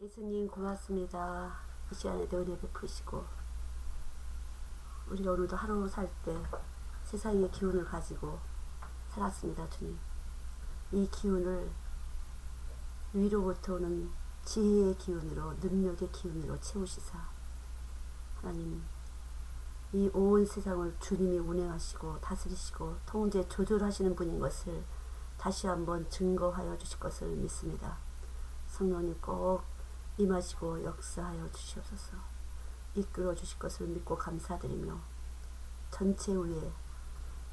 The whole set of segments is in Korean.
예수님 고맙습니다. 이 시간에도 은혜 베푸시고 우리가 오늘도 하루 살 때 세상의 기운을 가지고 살았습니다. 주님, 이 기운을 위로부터 오는 지혜의 기운으로, 능력의 기운으로 채우시사 하나님, 이 온 세상을 주님이 운행하시고 다스리시고 통제 조절하시는 분인 것을 다시 한번 증거하여 주실 것을 믿습니다. 성령님 꼭 임하시고 역사하여 주시옵소서. 이끌어 주실 것을 믿고 감사드리며 전체 위에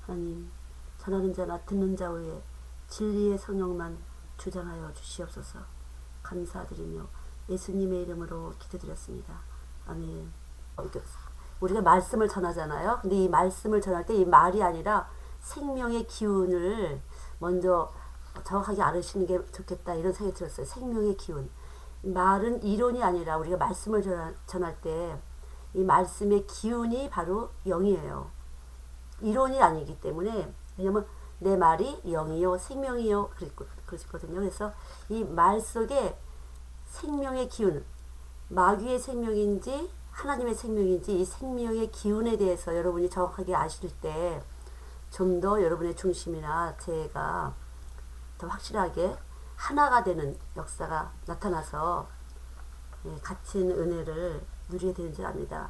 하나님, 전하는 자나 듣는 자 위에 진리의 성령만 주장하여 주시옵소서. 감사드리며 예수님의 이름으로 기도드렸습니다. 아멘. 우리가 말씀을 전하잖아요. 근데 이 말씀을 전할 때 이 말이 아니라 생명의 기운을 먼저 정확하게 알으시는 게 좋겠다, 이런 생각이 들었어요. 생명의 기운. 말은 이론이 아니라 우리가 말씀을 전할 때 이 말씀의 기운이 바로 영이에요. 이론이 아니기 때문에, 왜냐면 내 말이 영이요 생명이요 그러거든요. 그래서 이 말 속에 생명의 기운, 마귀의 생명인지 하나님의 생명인지 이 생명의 기운에 대해서 여러분이 정확하게 아실 때 좀 더 여러분의 중심이나 제가 더 확실하게 하나가 되는 역사가 나타나서 갇힌 은혜를 누리게 되는 줄 압니다.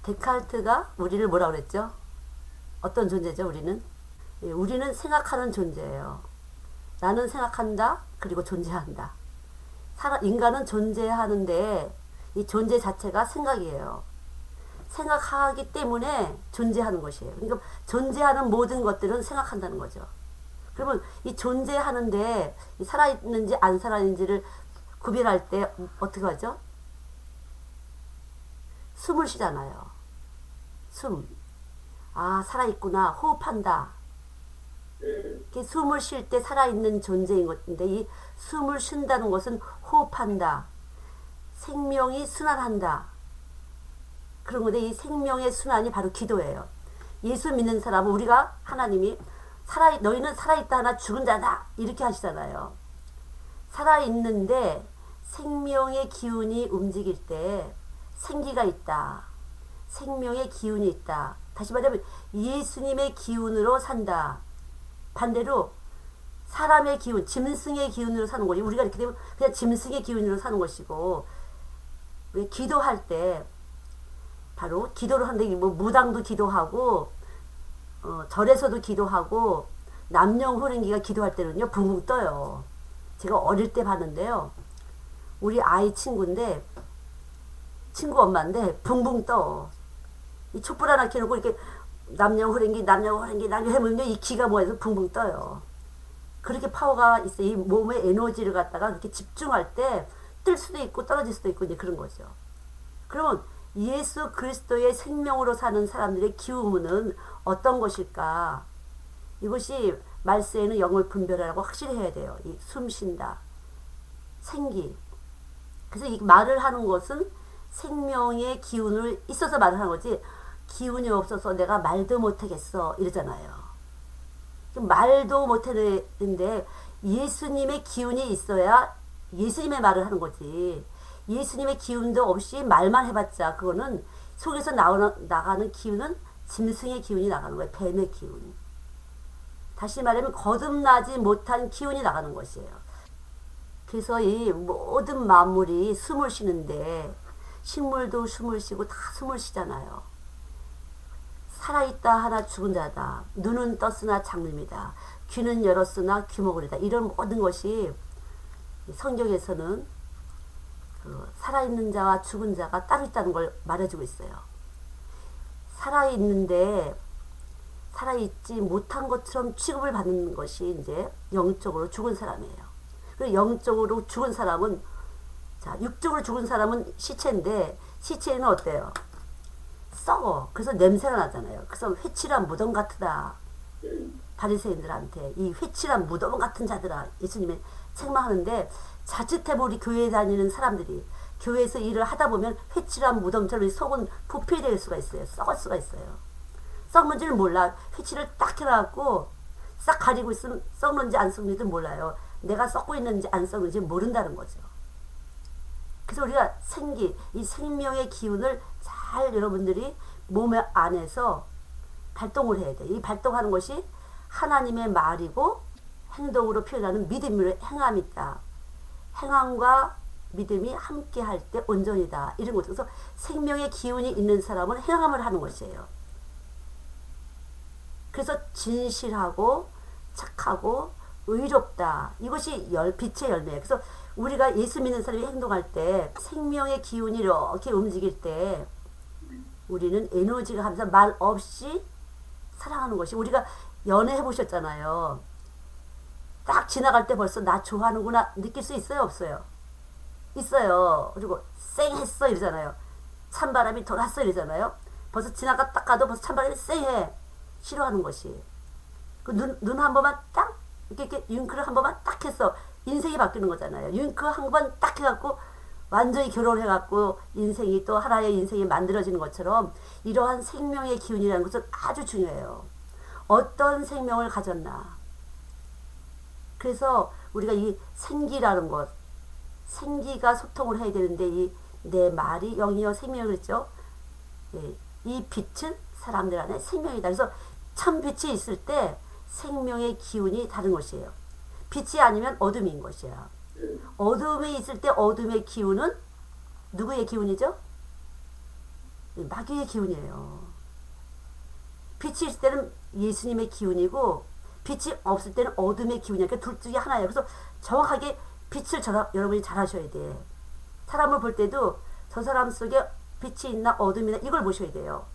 데카르트가 우리를 뭐라고 그랬죠? 어떤 존재죠? 우리는 생각하는 존재예요. 나는 생각한다, 그리고 존재한다. 인간은 존재하는데 이 존재 자체가 생각이에요. 생각하기 때문에 존재하는 것이에요. 그러니까 존재하는 모든 것들은 생각한다는 거죠. 그러면 이 존재하는데 살아있는지 안 살아있는지를 구별할 때 어떻게 하죠? 숨을 쉬잖아요. 숨. 아, 살아있구나. 호흡한다. 숨을 쉴 때 살아있는 존재인 것인데, 이 숨을 쉰다는 것은 호흡한다. 생명이 순환한다. 그런 건데, 이 생명의 순환이 바로 기도예요. 예수 믿는 사람은 우리가 하나님이 너희는 살아있다 하나 죽은 자다, 이렇게 하시잖아요. 살아있는데 생명의 기운이 움직일 때 생기가 있다. 생명의 기운이 있다. 다시 말하면 예수님의 기운으로 산다. 반대로 사람의 기운, 짐승의 기운으로 사는 거지. 우리가 이렇게 되면 그냥 짐승의 기운으로 사는 것이고, 왜 기도할 때 바로 기도를 하는데, 뭐 무당도 기도하고 절에서도 기도하고, 남녀호랭이가 기도할 때는요 붕붕 떠요. 제가 어릴 때 봤는데요, 우리 아이 친구 엄마인데 붕붕 떠. 이 촛불 하나 켜놓고 이렇게 남녀호랭이 해보면 이 기가 모여서 붕붕 떠요. 그렇게 파워가 있어요. 이 몸의 에너지를 갖다가 그렇게 집중할 때 뜰 수도 있고 떨어질 수도 있고, 이제 그런 거죠. 그러면 예수 그리스도의 생명으로 사는 사람들의 기운은 어떤 것일까? 이것이 말세에는 영을 분별하라고 확실히 해야 돼요. 이 숨 쉰다, 생기. 그래서 이 말을 하는 것은 생명의 기운을 있어서 말을 하는 거지, 기운이 없어서 내가 말도 못하겠어 이러잖아요. 말도 못하는데 예수님의 기운이 있어야 예수님의 말을 하는 거지. 예수님의 기운도 없이 말만 해봤자 그거는 속에서 나가는 기운은 짐승의 기운이 나가는 거예요. 뱀의 기운. 다시 말하면 거듭나지 못한 기운이 나가는 것이에요. 그래서 이 모든 만물이 숨을 쉬는데, 식물도 숨을 쉬고 다 숨을 쉬잖아요. 살아있다 하나 죽은 자다. 눈은 떴으나 장님이다. 귀는 열었으나 귀머거리다. 이런 모든 것이 성경에서는 살아있는 자와 죽은 자가 따로 있다는 걸 말해주고 있어요. 살아있는데 살아있지 못한 것처럼 취급을 받는 것이 이제 영적으로 죽은 사람이에요. 그리고 영적으로 죽은 사람은, 자, 육적으로 죽은 사람은 시체인데, 시체는 어때요? 썩어. 그래서 냄새가 나잖아요. 그래서 회칠한 무덤 같으다. 바리새인들한테 이 회칠한 무덤 같은 자들아, 예수님이 책망하는데, 자칫해보 우리 교회에 다니는 사람들이 교회에서 일을 하다 보면 회칠한 무덤처럼 속은 부패될 수가 있어요. 썩을 수가 있어요. 썩는지는 몰라. 회칠을 딱 해놔갖고 싹 가리고 있으면 썩는지 안 썩는지도 몰라요. 내가 썩고 있는지 안 썩는지 모른다는 거죠. 그래서 우리가 생기, 이 생명의 기운을 잘 여러분들이 몸 안에서 발동을 해야 돼. 이 발동하는 것이 하나님의 말이고 행동으로 표현하는 믿음으로 행함이 있다. 행함과 믿음이 함께 할 때 온전이다. 이런 거죠. 그래서 생명의 기운이 있는 사람은 행함을 하는 것이에요. 그래서 진실하고 착하고 의롭다. 이것이 빛의 열매예요. 그래서 우리가 예수 믿는 사람이 행동할 때 생명의 기운이 이렇게 움직일 때 우리는 에너지가 하면서 말 없이 사랑하는 것이, 우리가 연애해 보셨잖아요. 딱 지나갈 때 벌써 나 좋아하는구나 느낄 수 있어요, 없어요? 있어요. 그리고 쌩했어 이러잖아요. 찬바람이 돌았어 이러잖아요. 벌써 지나가 딱 가도 벌써 찬바람이 쌩해. 싫어하는 것이. 그 눈 한 번만 딱 이렇게 윙크를 한 번만 딱 했어. 인생이 바뀌는 거잖아요. 윙크 한 번 딱 해갖고 완전히 결혼해갖고 인생이 또 하나의 인생이 만들어지는 것처럼 이러한 생명의 기운이라는 것은 아주 중요해요. 어떤 생명을 가졌나. 그래서 우리가 이 생기라는 것, 생기가 소통을 해야 되는데 이 내 말이 영이여 생명을 그랬죠. 예, 이 빛은 사람들 안에 생명이다. 그래서 참 빛이 있을 때 생명의 기운이 다른 것이에요. 빛이 아니면 어둠인 것이야. 어둠이 있을 때 어둠의 기운은 누구의 기운이죠? 마귀의 기운이에요. 빛이 있을 때는 예수님의 기운이고 빛이 없을 때는 어둠의 기운이야. 그러니까 둘 중에 하나예요. 그래서 정확하게 빛을 여러분이 잘 하셔야 돼. 사람을 볼 때도 저 사람 속에 빛이 있나 어둠이나 이걸 보셔야 돼요.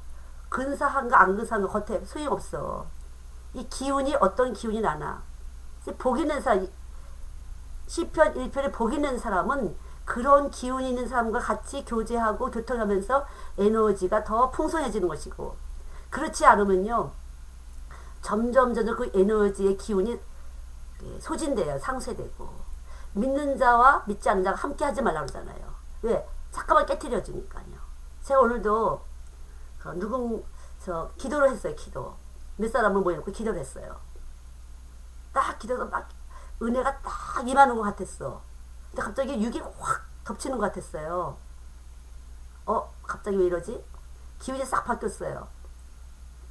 근사한가 안 근사한가 겉에 소용없어. 이 기운이 어떤 기운이 나나. 복 있는 사람, 시편 1편에 복 있는 사람은 그런 기운이 있는 사람과 같이 교제하고 교통하면서 에너지가 더 풍성해지는 것이고, 그렇지 않으면요 점점 그 에너지의 기운이 소진돼요. 상쇄되고. 믿는 자와 믿지 않는 자가 함께 하지 말라고 그러잖아요. 왜? 잠깐만 깨트려지니까요. 제가 오늘도 기도를 했어요. 기도. 몇 사람을 모여놓고 기도를 했어요. 딱 기도가 막 은혜가 딱 임하는 것 같았어. 근데 갑자기 육이 확 덮치는 것 같았어요. 갑자기 왜 이러지? 기운이 싹 바뀌었어요.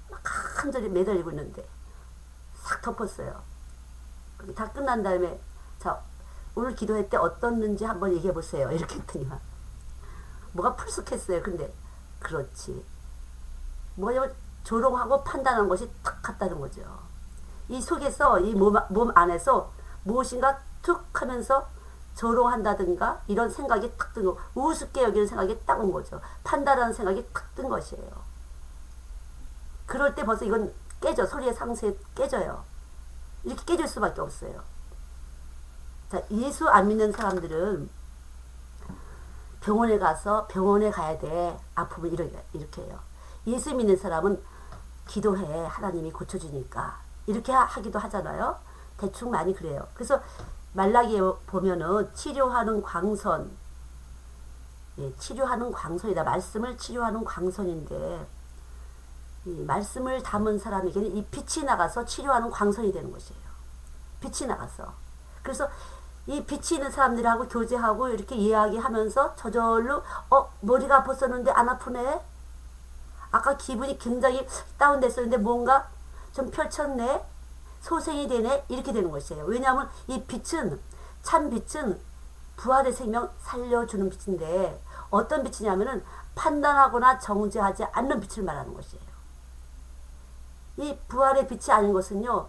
막 간절히 매달리고 있는데 싹 덮었어요. 다 끝난 다음에 자 오늘 기도할 때 어떻는지 한번 얘기해 보세요. 이렇게 했더니만 뭐가 풀쑥했어요. 근데 그렇지. 뭐냐면 조롱하고 판단한 것이 탁 같다는 거죠. 이 속에서 이 몸 안에서 무엇인가 툭 하면서 조롱한다든가 이런 생각이 탁 든 거, 우습게 여기는 생각이 딱 온 거죠. 판단하는 생각이 탁 든 것이에요. 그럴 때 벌써 이건 깨져. 소리의 상세 깨져요. 이렇게 깨질 수밖에 없어요. 자, 예수 안 믿는 사람들은 병원에 가야 돼. 아프면 이렇게 해요. 예수 믿는 사람은 기도해. 하나님이 고쳐주니까. 이렇게 하기도 하잖아요. 대충 많이 그래요. 그래서 말라기에 보면은 치료하는 광선. 예, 치료하는 광선이다. 말씀을 치료하는 광선인데 이 말씀을 담은 사람에게는 이 빛이 나가서 치료하는 광선이 되는 것이에요. 빛이 나가서. 그래서 이 빛이 있는 사람들하고 교제하고 이렇게 이야기하면서 저절로 머리가 아팠었는데 안 아프네. 아까 기분이 굉장히 다운됐었는데 뭔가 좀 펼쳤네. 소생이 되네. 이렇게 되는 것이에요. 왜냐하면 이 빛은 참 빛은 부활의 생명 살려주는 빛인데 어떤 빛이냐면은 판단하거나 정죄하지 않는 빛을 말하는 것이에요. 이 부활의 빛이 아닌 것은요.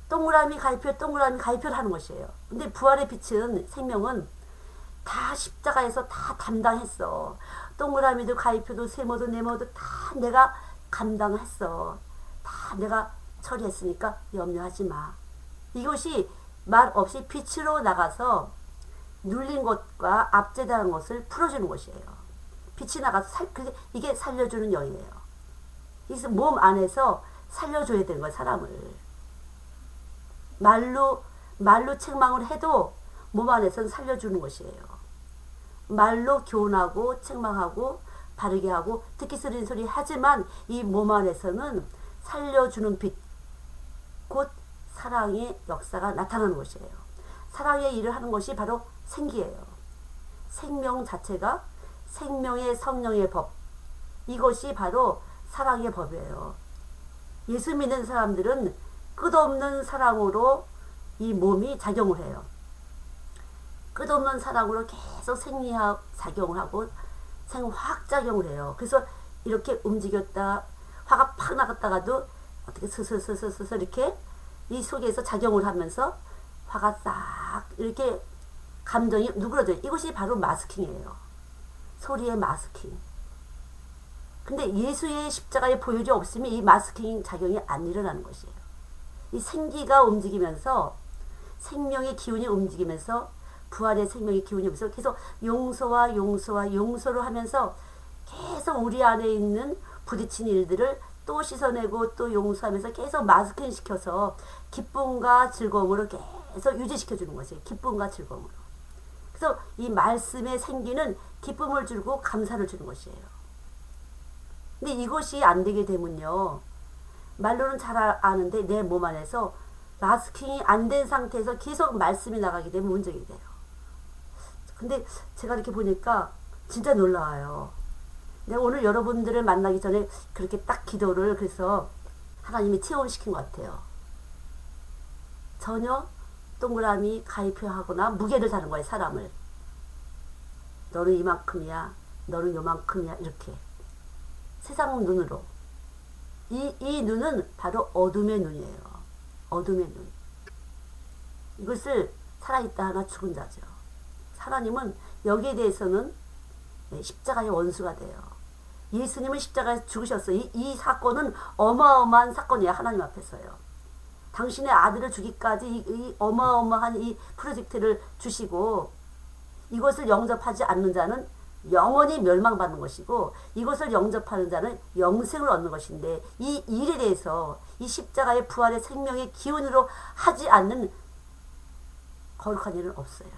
동그라미 가위표를 하는 것이에요. 근데 부활의 빛은 생명은 다 십자가에서 다 담당했어. 동그라미도 가위표도 세모도 네모도 다 내가 감당했어. 다 내가 처리했으니까 염려하지 마. 이것이 말 없이 빛으로 나가서 눌린 것과 압제당한 것을 풀어주는 것이에요. 빛이 나가서 이게 살려주는 영이에요. 그래서 몸 안에서 살려줘야 되는 거야, 사람을. 말로 책망을 해도 몸 안에서는 살려주는 것이에요. 말로 교훈하고 책망하고 바르게 하고 듣기 싫은 소리 하지만 이 몸 안에서는 살려주는 빛, 곧 사랑의 역사가 나타나는 것이에요. 사랑의 일을 하는 것이 바로 생기예요. 생명 자체가 생명의 성령의 법, 이것이 바로 사랑의 법이에요. 예수 믿는 사람들은 끝없는 사랑으로 이 몸이 작용을 해요. 끝없는 사랑으로 계속 생리작용을 하고 생화학작용을 해요. 그래서 이렇게 움직였다 화가 팍 나갔다가도 어떻게 스스스스스 이렇게 이 속에서 작용을 하면서 화가 싹 이렇게 감정이 누그러져요. 이것이 바로 마스킹이에요. 소리의 마스킹. 근데 예수의 십자가의 보혈이 없으면 이 마스킹 작용이 안 일어나는 것이에요. 이 생기가 움직이면서 생명의 기운이 움직이면서 부활의 생명의 기운이 오면서 계속 용서와 용서와 용서를 하면서 계속 우리 안에 있는 부딪힌 일들을 또 씻어내고 또 용서하면서 계속 마스킹 시켜서 기쁨과 즐거움으로 계속 유지시켜 주는 것이에요. 기쁨과 즐거움으로. 그래서 이 말씀의 생기는 기쁨을 주고 감사를 주는 것이에요. 근데 이것이 안 되게 되면요, 말로는 잘 아는데 내 몸 안에서 마스킹이 안 된 상태에서 계속 말씀이 나가게 되면 문제가 돼요. 근데 제가 이렇게 보니까 진짜 놀라워요. 내가 오늘 여러분들을 만나기 전에 그렇게 딱 기도를 그래서 하나님이 체험시킨 것 같아요. 전혀 동그라미 가위표하거나 무게를 다는 거예요. 사람을. 너는 이만큼이야. 너는 요만큼이야. 이렇게. 세상 눈으로. 이 눈은 바로 어둠의 눈이에요. 어둠의 눈. 이것을 살아있다 하나 죽은 자죠. 하나님은 여기에 대해서는 십자가의 원수가 돼요. 예수님은 십자가에서 죽으셨어요. 이 사건은 어마어마한 사건이에요. 하나님 앞에서요. 당신의 아들을 주기까지 이 어마어마한 이 프로젝트를 주시고 이것을 영접하지 않는 자는 영원히 멸망받는 것이고 이것을 영접하는 자는 영생을 얻는 것인데 이 일에 대해서 이 십자가의 부활의 생명의 기운으로 하지 않는 거룩한 일은 없어요.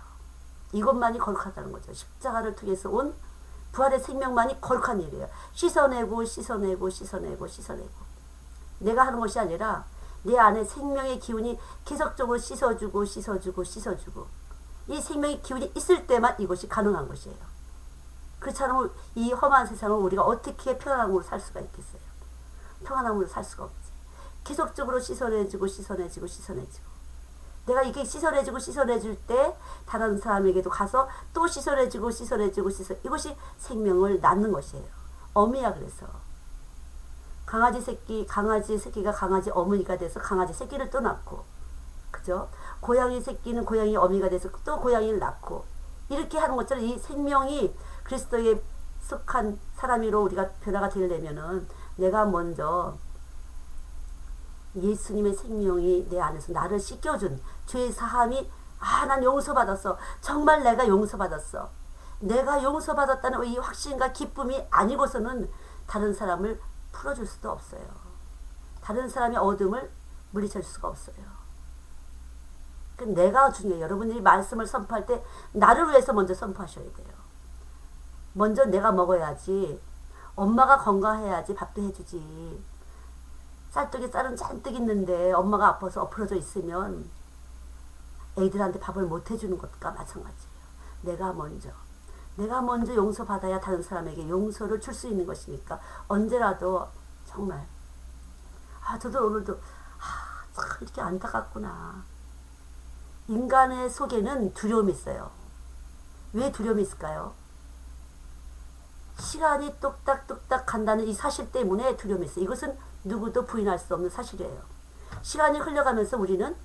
이것만이 거룩하다는 거죠. 십자가를 통해서 온 부활의 생명만이 거룩한 일이에요. 씻어내고 씻어내고 씻어내고 씻어내고 내가 하는 것이 아니라 내 안에 생명의 기운이 계속적으로 씻어주고 씻어주고 씻어주고 이 생명의 기운이 있을 때만 이것이 가능한 것이에요. 그렇지 않으면 이 험한 세상을 우리가 어떻게 평안함으로 살 수가 있겠어요. 평안함으로 살 수가 없지. 계속적으로 씻어내주고 씻어내주고 씻어내주고 내가 이렇게 씻어내주고 씻어내줄 때 다른 사람에게도 가서 또 씻어내주고 씻어내주고 이것이 생명을 낳는 것이에요. 어미야 그래서 강아지 새끼가 강아지 어머니가 돼서 강아지 새끼를 또 낳고 그죠? 고양이 새끼는 고양이 어미가 돼서 또 고양이를 낳고 이렇게 하는 것처럼 이 생명이 그리스도에 속한 사람으로 우리가 변화가 되려면은 내가 먼저 예수님의 생명이 내 안에서 나를 씻겨준 죄의 사함이 난 용서받았어. 정말 내가 용서받았어. 내가 용서받았다는 이 확신과 기쁨이 아니고서는 다른 사람을 풀어줄 수도 없어요. 다른 사람의 어둠을 물리칠 수가 없어요. 내가 중요해요. 여러분들이 말씀을 선포할 때 나를 위해서 먼저 선포하셔야 돼요. 먼저 내가 먹어야지. 엄마가 건강해야지 밥도 해주지. 쌀떡에 쌀은 잔뜩 있는데 엄마가 아파서 엎어져 있으면 애들한테 밥을 못 해주는 것과 마찬가지예요. 내가 먼저 용서받아야 다른 사람에게 용서를 줄 수 있는 것이니까 언제라도 정말 저도 오늘도 참 이렇게 안타깝구나. 인간의 속에는 두려움이 있어요. 왜 두려움이 있을까요? 시간이 뚝딱뚝딱 간다는 이 사실 때문에 두려움이 있어요. 이것은 누구도 부인할 수 없는 사실이에요. 시간이 흘러가면서 우리는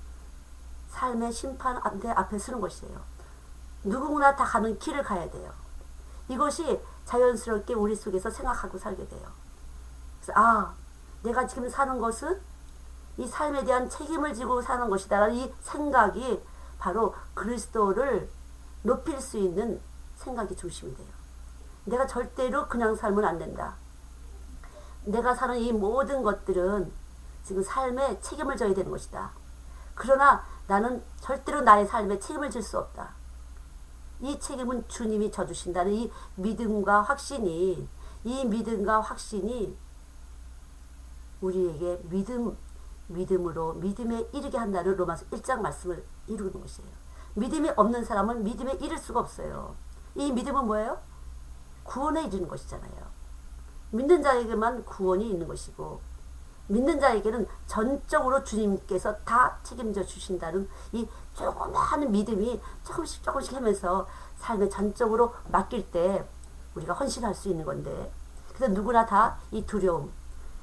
삶의 심판 앞에 서는 것이에요. 누구나 다 가는 길을 가야 돼요. 이것이 자연스럽게 우리 속에서 생각하고 살게 돼요. 그래서 내가 지금 사는 것은 이 삶에 대한 책임을 지고 사는 것이다라는 이 생각이 바로 그리스도를 높일 수 있는 생각이 중심이 돼요. 내가 절대로 그냥 살면 안 된다. 내가 사는 이 모든 것들은 지금 삶에 책임을 져야 되는 것이다. 그러나 나는 절대로 나의 삶에 책임을 질 수 없다. 이 책임은 주님이 져주신다는 이 믿음과 확신이 우리에게 믿음으로 믿음에 이르게 한다는 로마서 1장 말씀을 이루는 것이에요. 믿음이 없는 사람은 믿음에 이를 수가 없어요. 이 믿음은 뭐예요? 구원에 이르는 것이잖아요. 믿는 자에게만 구원이 있는 것이고 믿는 자에게는 전적으로 주님께서 다 책임져 주신다는 이 조그마한 믿음이 조금씩 조금씩 하면서 삶에 전적으로 맡길 때 우리가 헌신할 수 있는 건데, 그래서 누구나 다 이 두려움,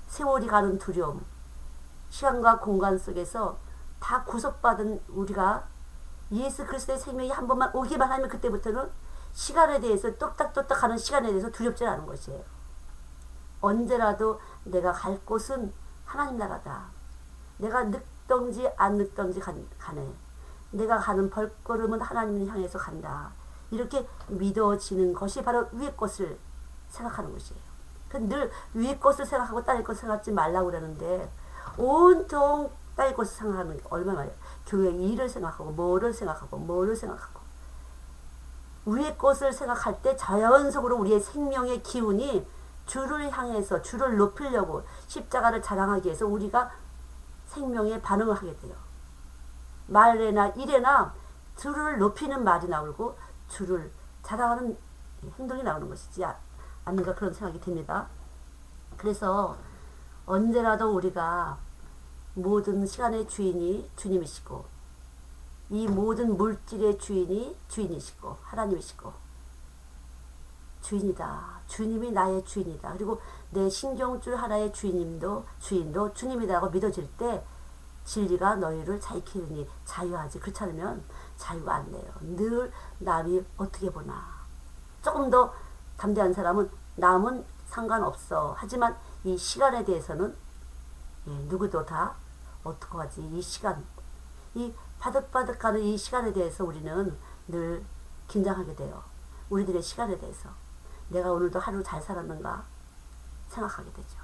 세월이 가는 두려움, 시간과 공간 속에서 다 구속받은 우리가 예수 그리스도의 생명이 한 번만 오기만 하면 그때부터는 시간에 대해서 뚝딱뚝딱 하는 시간에 대해서 두렵지 않은 것이에요. 언제라도 내가 갈 곳은 하나님 나라다. 내가 늙던지 안 늙던지 가네. 내가 가는 발걸음은 하나님을 향해서 간다. 이렇게 믿어지는 것이 바로 위의 것을 생각하는 것이에요. 늘 위의 것을 생각하고 땅의 것을 생각하지 말라고 그러는데 온통 땅의 것을 생각하는 게 얼마나 많아요. 교회 일을 생각하고 뭐를 생각하고 뭐를 생각하고 위의 것을 생각할 때 자연적으로 우리의 생명의 기운이 주를 향해서 주를 높이려고 십자가를 자랑하기 위해서 우리가 생명에 반응을 하게 돼요. 말에나 일에나 주를 높이는 말이 나오고 주를 자랑하는 행동이 나오는 것이지 않는가 그런 생각이 듭니다. 그래서 언제라도 우리가 모든 시간의 주인이 주님이시고 이 모든 물질의 주인이 주인이시고 하나님이시고 주인이다. 주님이 나의 주인이다. 그리고 내 신경줄 하나의 주인도 주님이다라고 믿어질 때 진리가 너희를 자유케 자유하지. 그렇지 않으면 자유가 안 돼요. 늘 남이 어떻게 보나. 조금 더 담대한 사람은 남은 상관없어. 하지만 이 시간에 대해서는 누구도 다 어떡하지. 이 시간, 이 바득바득하는 이 시간에 대해서 우리는 늘 긴장하게 돼요. 우리들의 시간에 대해서. 내가 오늘도 하루 잘 살았는가 생각하게 되죠.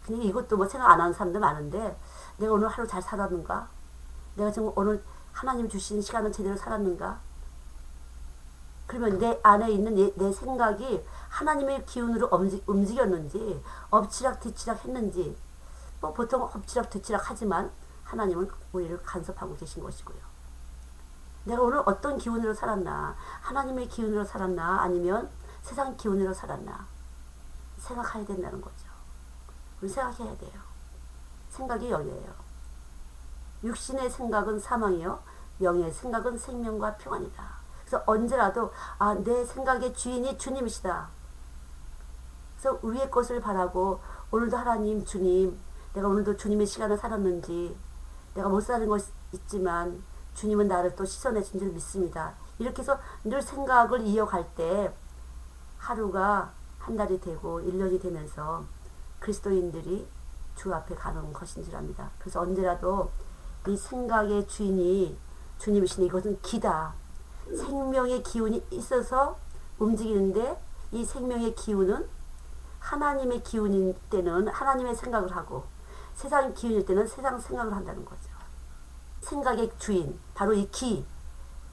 근데 이것도 뭐 생각 안 하는 사람도 많은데 내가 오늘 하루 잘 살았는가? 내가 지금 오늘 하나님 주신 시간을 제대로 살았는가? 그러면 내 안에 있는 내 생각이 하나님의 기운으로 움직였는지 엎치락뒤치락 했는지 뭐 보통 엎치락뒤치락 하지만 하나님은 우리를 간섭하고 계신 것이고요. 내가 오늘 어떤 기운으로 살았나? 하나님의 기운으로 살았나? 아니면 세상 기운으로 살았나? 생각해야 된다는 거죠. 우리 생각해야 돼요. 생각이 영이에요. 육신의 생각은 사망이요. 영의 생각은 생명과 평안이다. 그래서 언제라도 내 생각의 주인이 주님이시다. 그래서 위의 것을 바라고 오늘도 하나님 주님 내가 오늘도 주님의 시간을 살았는지 내가 못 사는 것 있지만 주님은 나를 또 씻어내 준 줄 믿습니다. 이렇게 해서 늘 생각을 이어갈 때 하루가 한 달이 되고 1년이 되면서 그리스도인들이 주 앞에 가는 것인 줄 압니다. 그래서 언제라도 이 생각의 주인이 주님이시니 이것은 기다. 생명의 기운이 있어서 움직이는데 이 생명의 기운은 하나님의 기운일 때는 하나님의 생각을 하고 세상 기운일 때는 세상 생각을 한다는 거죠. 생각의 주인, 바로 이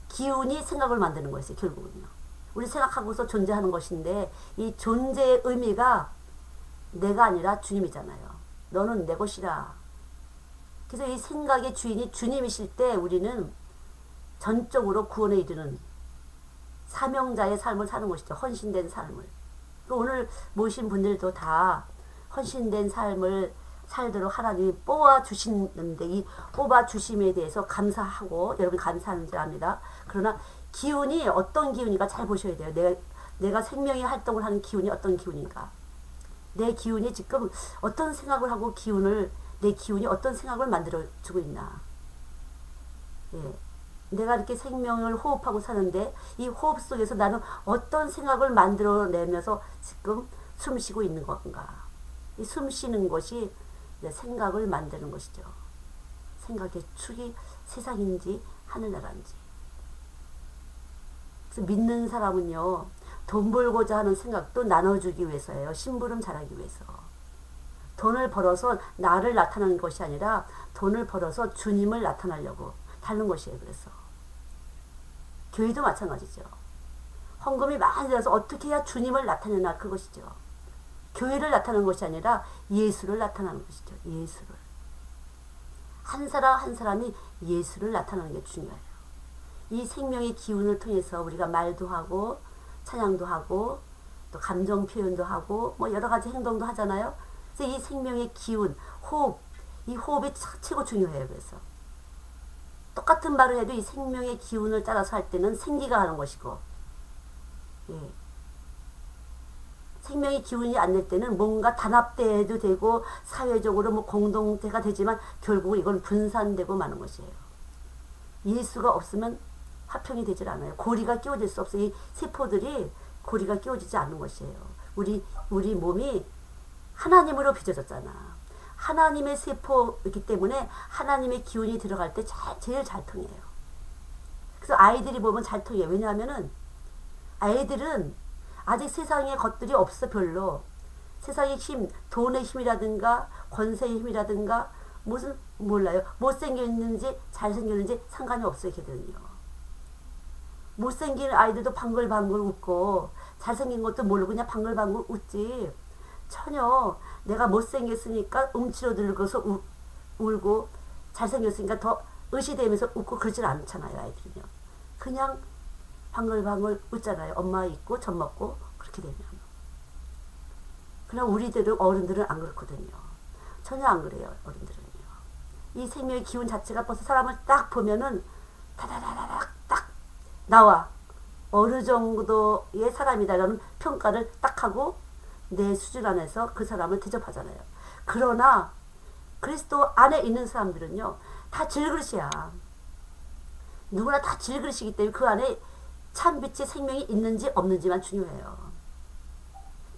기운이 생각을 만드는 거였어요. 결국은요. 우리 생각하고서 존재하는 것인데 이 존재의 의미가 내가 아니라 주님이잖아요. 너는 내 것이라. 그래서 이 생각의 주인이 주님이실 때 우리는 전적으로 구원에 이르는 사명자의 삶을 사는 것이죠. 헌신된 삶을. 오늘 모신 분들도 다 헌신된 삶을 살도록 하나님이 뽑아주시는데 이 뽑아주심에 대해서 감사하고 여러분 감사하는 줄 압니다. 그러나 기운이 어떤 기운인가 잘 보셔야 돼요. 내가 생명의 활동을 하는 기운이 어떤 기운인가. 내 기운이 지금 어떤 생각을 하고 내 기운이 어떤 생각을 만들어주고 있나. 예. 내가 이렇게 생명을 호흡하고 사는데 이 호흡 속에서 나는 어떤 생각을 만들어내면서 지금 숨 쉬고 있는 건가. 이 숨 쉬는 것이 생각을 만드는 것이죠. 생각의 축이 세상인지 하늘나라인지. 그래서 믿는 사람은요. 돈 벌고자 하는 생각도 나눠주기 위해서예요. 심부름 잘하기 위해서. 돈을 벌어서 나를 나타내는 것이 아니라 돈을 벌어서 주님을 나타내려고 다른 것이에요. 그래서 교회도 마찬가지죠. 헌금이 많이 들어서 어떻게 해야 주님을 나타내나 그것이죠. 교회를 나타내는 것이 아니라 예수를 나타내는 것이죠. 예수를. 한 사람 한 사람이 예수를 나타내는 게 중요해요. 이 생명의 기운을 통해서 우리가 말도 하고 찬양도 하고 또 감정 표현도 하고 뭐 여러 가지 행동도 하잖아요. 그래서 이 생명의 기운, 호흡, 이 호흡이 최고 중요해요. 그래서 똑같은 말을 해도 이 생명의 기운을 따라서 할 때는 생기가 하는 것이고, 예. 생명의 기운이 안 될 때는 뭔가 단합대도 되고 사회적으로 뭐 공동체가 되지만 결국은 이건 분산되고 마는 것이에요. 예수가 없으면 화평이 되질 않아요. 고리가 끼워질 수 없어요. 이 세포들이 고리가 끼워지지 않는 것이에요. 우리 몸이 하나님으로 빚어졌잖아. 하나님의 세포이기 때문에 하나님의 기운이 들어갈 때 제일 잘 통해요. 그래서 아이들이 보면 잘 통해요. 왜냐하면은 아이들은 아직 세상의 것들이 없어. 별로 세상의 힘, 돈의 힘이라든가 권세의 힘이라든가 무슨 몰라요. 못생겼는지 잘생겼는지 상관이 없어요. 걔들은요. 못생긴 아이들도 방글방글 웃고 잘생긴 것도 모르고 그냥 방글방글 웃지. 전혀 내가 못생겼으니까 음치로 늙어서 울고 잘생겼으니까 더 의시되면서 웃고 그러질 않잖아요. 아이들은요. 그냥 방글방글 웃잖아요. 엄마 있고 젖 먹고 그렇게 되면. 그러나 우리들은 어른들은 안 그렇거든요. 전혀 안 그래요. 어른들은요. 이 생명의 기운 자체가 벌써 사람을 딱 보면은 다다다닥 딱 나와. 어느 정도의 사람이다라는 평가를 딱 하고 내 수준 안에서 그 사람을 대접하잖아요. 그러나 그리스도 안에 있는 사람들은요. 다 질그릇이야. 누구나 다 질그릇이기 때문에 그 안에 참빛의 생명이 있는지 없는지만 중요해요.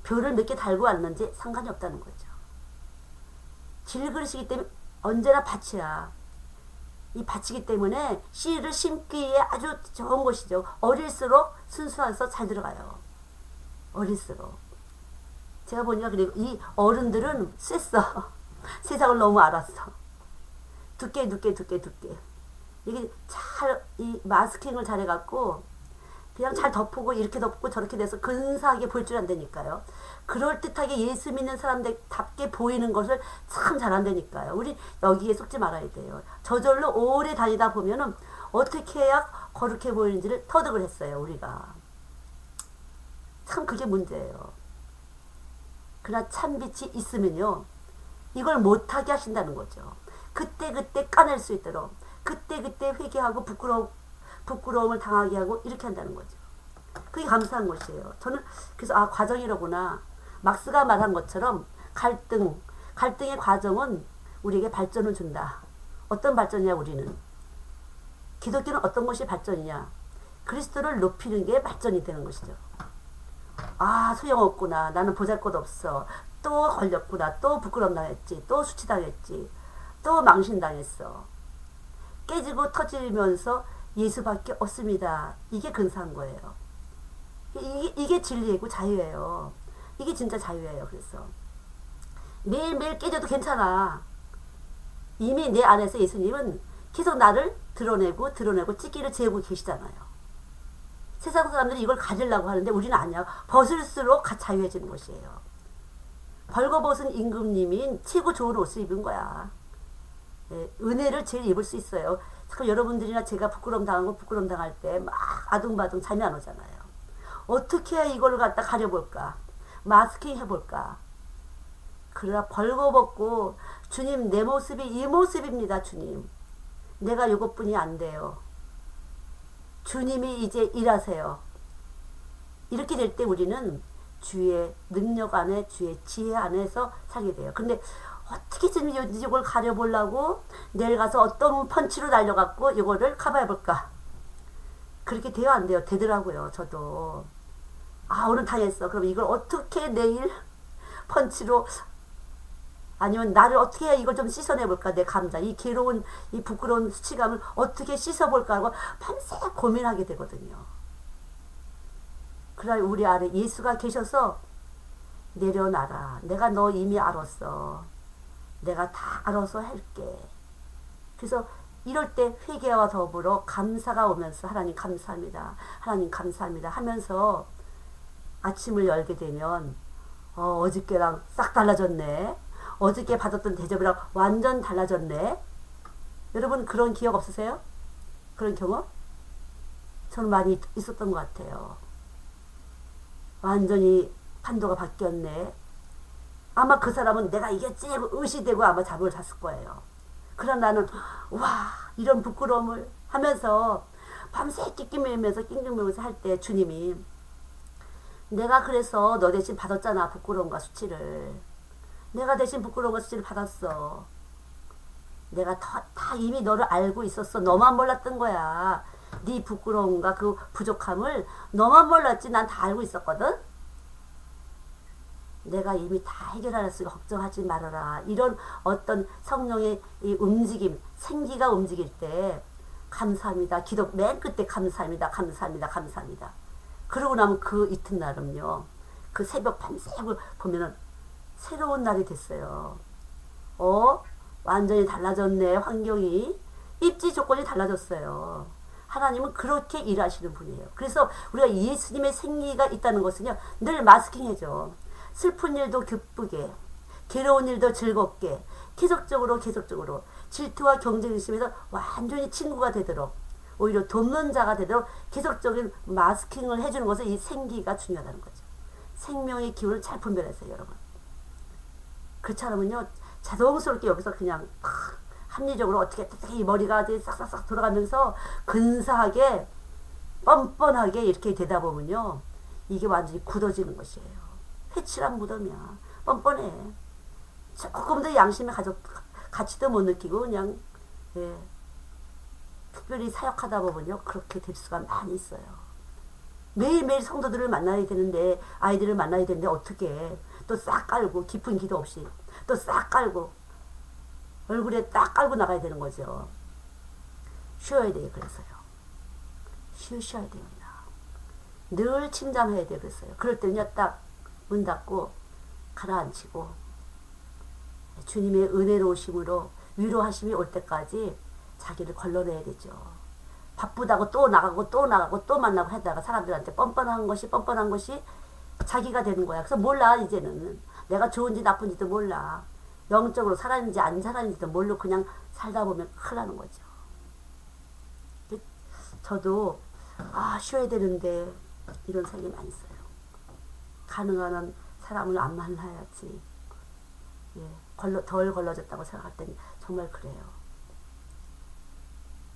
별을 몇 개 달고 왔는지 상관이 없다는 거죠. 질그릇이기 때문에 언제나 밭이야. 이 밭이기 때문에 씨를 심기에 아주 좋은 것이죠. 어릴수록 순수해서 잘 들어가요. 어릴수록. 제가 보니까 그리고 이 어른들은 셌어. 세상을 너무 알았어. 두께. 이게 이 마스킹을 잘해갖고 그냥 잘 덮고 이렇게 덮고 저렇게 돼서 근사하게 보일 줄 안 되니까요. 그럴듯하게 예수 믿는 사람들답게 보이는 것을 참 잘한다니까요. 우리 여기에 속지 말아야 돼요. 저절로 오래 다니다 보면은 어떻게 해야 거룩해 보이는지를 터득을 했어요. 우리가. 참 그게 문제예요. 그러나 참빛이 있으면요. 이걸 못하게 하신다는 거죠. 그때 과낼 수 있도록 그때 회개하고 부끄러움을 당하게 하고 이렇게 한다는 거죠. 그게 감사한 것이에요. 저는 그래서 과정이로구나. 막스가 말한 것처럼 갈등의 과정은 우리에게 발전을 준다. 어떤 발전이냐 우리는. 기독교는 어떤 것이 발전이냐. 그리스도를 높이는 게 발전이 되는 것이죠. 소용없구나. 나는 보잘것없어. 또 걸렸구나. 또 부끄러움 당했지. 또 수치당했지. 또 망신당했어. 깨지고 터지면서 예수밖에 없습니다. 이게 근사한 거예요. 이게 진리이고 자유예요. 이게 진짜 자유예요. 그래서 매일매일 깨져도 괜찮아. 이미 내 안에서 예수님은 계속 나를 드러내고 찢기를 재고 계시잖아요. 세상 사람들이 이걸 가지려고 하는데 우리는 아니야. 벗을수록 자유해지는 것이에요. 벌거벗은 임금님이 최고 좋은 옷을 입은 거야. 은혜를 제일 입을 수 있어요. 자꾸 여러분들이나 제가 부끄러움 당할 때 막 아둥바둥 잠이 안 오잖아요. 어떻게 해야 이걸 갖다 가려볼까? 마스킹 해볼까? 그러나 벌거벗고 주님 내 모습이 이 모습입니다. 주님. 내가 이것뿐이 안 돼요. 주님이 이제 일하세요. 이렇게 될 때 우리는 주의 능력 안에 주의 지혜 안에서 살게 돼요. 근데 어떻게 지금 이걸 가려보려고 내일 가서 어떤 펀치로 날려갖고 이거를 커버해볼까? 그렇게 돼요? 안 돼요? 되더라고요. 저도. 오늘 당했어. 그럼 이걸 어떻게 내일 펀치로 아니면 나를 어떻게 해야 이걸 좀 씻어내볼까? 내 감정, 이 괴로운 이 부끄러운 수치감을 어떻게 씻어볼까 하고 밤새 고민하게 되거든요. 그러나 우리 안에 예수가 계셔서 내려놔라. 내가 너 이미 알았어. 내가 다 알아서 할게. 그래서 이럴 때 회개와 더불어 감사가 오면서 하나님 감사합니다. 하나님 감사합니다 하면서 아침을 열게 되면 어저께랑 싹 달라졌네. 어저께 받았던 대접이랑 완전 달라졌네. 여러분 그런 기억 없으세요? 그런 경험? 저는 많이 있었던 것 같아요. 완전히 판도가 바뀌었네. 아마 그 사람은 내가 이겼지 의시되고 아마 잡을 잤을 거예요. 그러나 나는 와 이런 부끄러움을 하면서 밤새 낑낑매면서 할 때 주님이 내가 그래서 너 대신 받았잖아. 부끄러움과 수치를. 내가 대신 부끄러움과 수치를 받았어. 내가 다 이미 너를 알고 있었어. 너만 몰랐던 거야. 네 부끄러움과 그 부족함을 너만 몰랐지. 난 다 알고 있었거든. 내가 이미 다 해결하였으니 걱정하지 말아라. 이런 어떤 성령의 이 움직임, 생기가 움직일 때 감사합니다. 기도 맨 끝에 감사합니다. 감사합니다. 감사합니다. 그러고 나면 그 이튿날은요. 그 새벽 밤새고 보면은 새로운 날이 됐어요. 완전히 달라졌네. 환경이. 입지 조건이 달라졌어요. 하나님은 그렇게 일하시는 분이에요. 그래서 우리가 예수님의 생기가 있다는 것은요. 늘 마스킹해줘. 슬픈 일도 기쁘게, 괴로운 일도 즐겁게, 계속적으로 질투와 경쟁심에서 완전히 친구가 되도록, 오히려 돕는 자가 되도록 계속적인 마스킹을 해주는 것은 이 생기가 중요하다는 거죠. 생명의 기운을 잘 분별하세요, 여러분. 그렇지 않으면요, 자동스럽게 여기서 그냥 합리적으로 어떻게 이 머리가 싹싹싹 돌아가면서 근사하게 뻔뻔하게 이렇게 되다 보면요, 이게 완전히 굳어지는 것이에요. 회칠한 무덤이야. 뻔뻔해. 조금 더 양심의 가치도 못 느끼고 그냥 특별히 사역하다 보면요 그렇게 될 수가 많이 있어요. 매일매일 성도들을 만나야 되는데 아이들을 만나야 되는데 어떻게 또 싹 깔고 깊은 기도 없이 또 싹 깔고 얼굴에 딱 깔고 나가야 되는 거죠. 쉬어야 돼요. 그래서요. 쉬어야 됩니다. 늘 침잠해야 돼요. 그랬어요. 그럴 때는요 딱 문 닫고 가라앉히고 주님의 은혜로우심으로 위로하심이 올 때까지 자기를 걸러내야 되죠. 바쁘다고 또 나가고 또 만나고 하다가 사람들한테 뻔뻔한 것이 자기가 되는 거야. 그래서 몰라. 이제는 내가 좋은지 나쁜지도 몰라. 영적으로 살았는지 안 살았는지도 모르고 그냥 살다 보면 큰일 나는 거죠. 저도 쉬어야 되는데 이런 생각이 많이 있어요. 가능한 한 사람을 안 만나야지. 덜 걸러졌다고 생각할 땐 정말 그래요.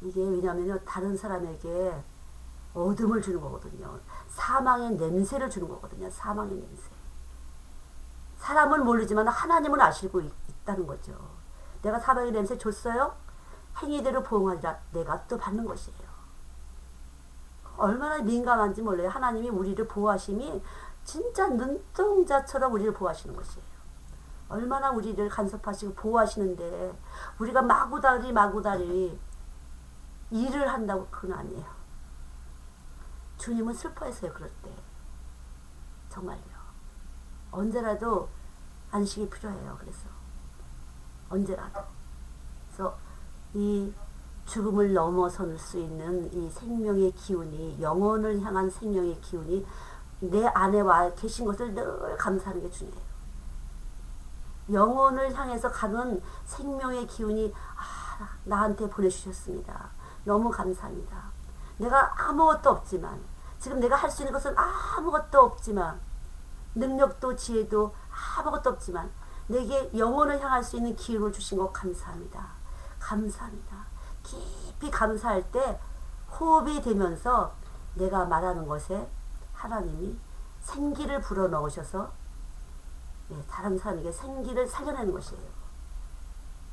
이게 왜냐면요 다른 사람에게 어둠을 주는 거거든요. 사망의 냄새를 주는 거거든요. 사망의 냄새. 사람은 모르지만 하나님은 아시고 있다는 거죠. 내가 사망의 냄새 줬어요? 행위대로 보응하리라. 내가 또 받는 것이에요. 얼마나 민감한지 몰라요. 하나님이 우리를 보호하심이 진짜 눈동자처럼 우리를 보호하시는 것이에요. 얼마나 우리를 간섭하시고 보호하시는데 우리가 마구다리 일을 한다고 그건 아니에요. 주님은 슬퍼했어요. 그럴 때. 정말요. 언제라도 안식이 필요해요. 그래서 언제라도. 그래서 이 죽음을 넘어설 수 있는 이 생명의 기운이 영혼을 향한 생명의 기운이 내 안에 와 계신 것을 늘 감사하는 게 중요해요. 영혼을 향해서 가는 생명의 기운이 나한테 보내주셨습니다. 너무 감사합니다. 내가 아무것도 없지만 지금 내가 할 수 있는 것은 아무것도 없지만 능력도 지혜도 아무것도 없지만 내게 영혼을 향할 수 있는 기운을 주신 것 감사합니다. 감사합니다. 깊이 감사할 때 호흡이 되면서 내가 말하는 것에 하나님이 생기를 불어넣으셔서 다른 사람에게 생기를 살려내는 것이에요.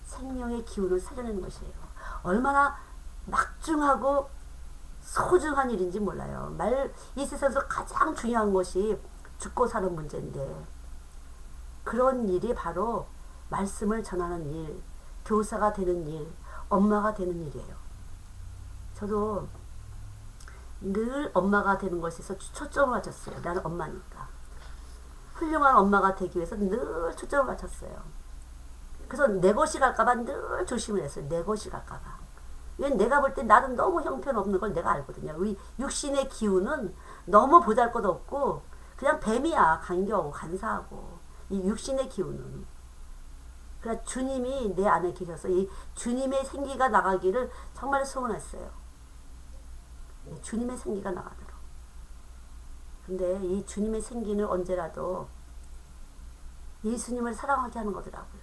생명의 기운을 살려내는 것이에요. 얼마나 막중하고 소중한 일인지 몰라요. 이 세상에서 가장 중요한 것이 죽고 사는 문제인데 그런 일이 바로 말씀을 전하는 일, 교사가 되는 일, 엄마가 되는 일이에요. 저도 늘 엄마가 되는 것에서 초점을 맞췄어요. 나는 엄마니까. 훌륭한 엄마가 되기 위해서 늘 초점을 맞췄어요. 그래서 내 것이 갈까봐 늘 조심을 했어요. 내 것이 갈까봐. 왜냐면 내가 볼 때 나는 너무 형편없는 걸 내가 알거든요. 우리 육신의 기운은 너무 보잘것없고 그냥 뱀이야. 간교하고 간사하고. 이 육신의 기운은. 그러니까 주님이 내 안에 계셔서 이 주님의 생기가 나가기를 정말 소원했어요. 주님의 생기가 나가도록. 근데 이 주님의 생기는 언제라도 예수님을 사랑하게 하는 거더라고요.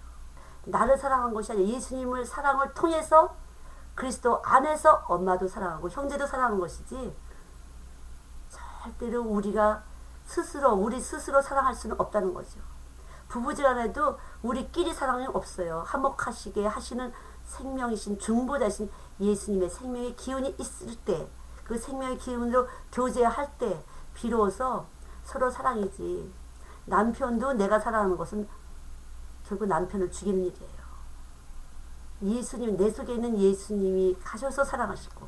나를 사랑한 것이 아니라 예수님을 사랑을 통해서 그리스도 안에서 엄마도 사랑하고 형제도 사랑하는 것이지, 절대로 우리가 우리 스스로 사랑할 수는 없다는 거죠. 부부지간에도 우리끼리 사랑이 없어요. 화목하시게 하시는 생명이신 중보자신 예수님의 생명의 기운이 있을 때, 그 생명의 기운으로 교제할 때 비로소 서로 사랑이지. 남편도 내가 사랑하는 것은 결국 남편을 죽이는 일이에요. 예수님, 내 속에 있는 예수님이 가셔서 사랑하시고,